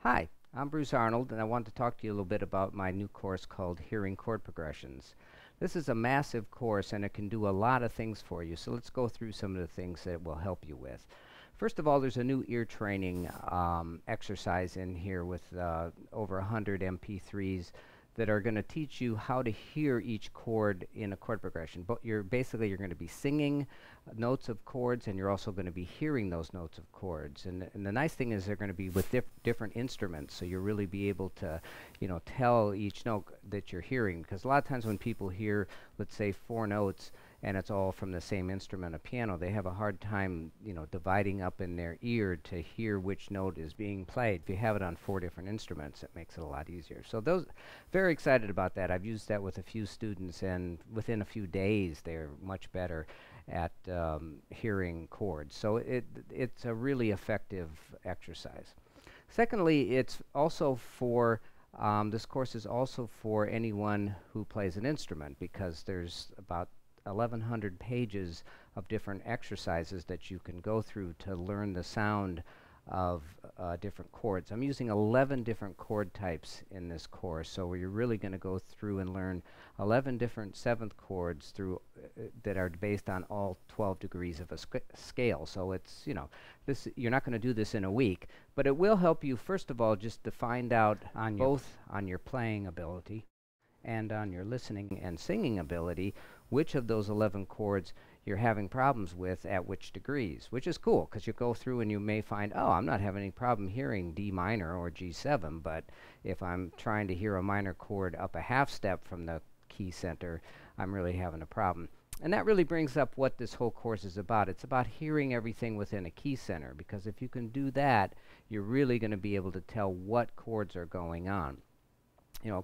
Hi, I'm Bruce Arnold, and I want to talk to you a little bit about my new course called Hearing Chord Progressions. This is a massive course, and it can do a lot of things for you, so let's go through some of the things that it will help you with. First of all, there's a new ear training exercise in here with over 100 MP3s that are going to teach you how to hear each chord in a chord progression. But you're going to be singing notes of chords, and you're also going to be hearing those notes of chords. And the nice thing is they're going to be with different instruments, so you'll really be able to, tell each note that you're hearing. Because a lot of times when people hear, let's say, 4 notes, and it's all from the same instrument, a piano, they have a hard time, dividing up in their ear to hear which note is being played. If you have it on 4 different instruments, it makes it a lot easier. So very excited about that. I've used that with a few students, and within a few days, they're much better at hearing chords. So it's a really effective exercise. Secondly, it's also for this course is also for anyone who plays an instrument, because there's about 1,100 pages of different exercises that you can go through to learn the sound of different chords. I'm using 11 different chord types in this course, so you're really going to go through and learn 11 different 7th chords through that are based on all 12 degrees of a scale. So it's, you're not going to do this in a week, but it will help you, first of all, just to find out both on your playing ability and on your listening and singing ability, which of those 11 chords you're having problems with at which degrees, which is cool, because you go through and you may find, oh, I'm not having any problem hearing D minor or G7, but if I'm trying to hear a minor chord up a half step from the key center, I'm really having a problem. And that really brings up what this whole course is about. It's about hearing everything within a key center, because if you can do that, you're really going to be able to tell what chords are going on.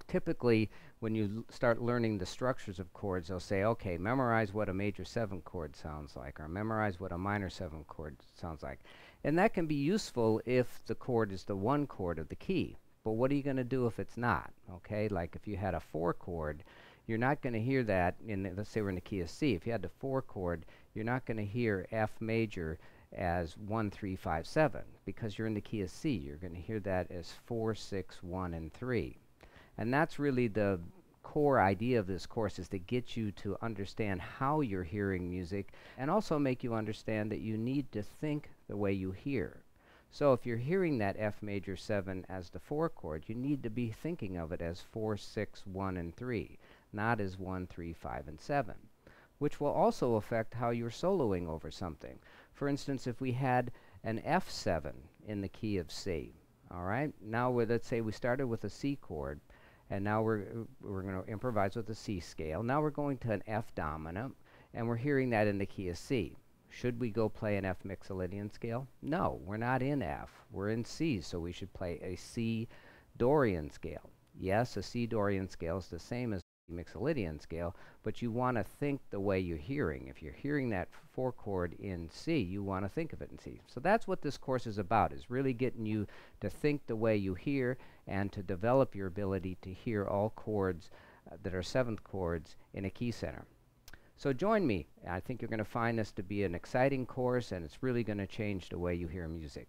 Typically when you start learning the structures of chords, they'll say, okay, memorize what a major 7 chord sounds like, or memorize what a minor 7 chord sounds like. And that can be useful if the chord is the 1 chord of the key. But what are you going to do if it's not? Okay, like if you had a 4 chord, you're not going to hear that let's say we're in the key of C. If you had the 4 chord, you're not going to hear F major as 1, 3, 5, 7, because you're in the key of C. You're going to hear that as 4, 6, 1, and 3. And that's really the core idea of this course, is to get you to understand how you're hearing music, and also make you understand that you need to think the way you hear. So if you're hearing that F major 7 as the 4 chord, you need to be thinking of it as 4, 6, 1, and 3, not as 1, 3, 5, and 7, which will also affect how you're soloing over something. For instance, if we had an F7 in the key of C, all right? Now let's say we started with a C chord, and now we're going to improvise with the C scale. Now we're going to an F dominant, and we're hearing that in the key of C. Should we go play an F mixolydian scale? No, we're not in F. We're in C, so we should play a C Dorian scale. Yes, a C Dorian scale is the same as a mixolydian scale, but you want to think the way you're hearing. If you're hearing that 4 chord in C, you want to think of it in C. So that's what this course is about, is really getting you to think the way you hear, and to develop your ability to hear all chords that are 7th chords in a key center. So join me. I think you're going to find this to be an exciting course, and it's really going to change the way you hear music.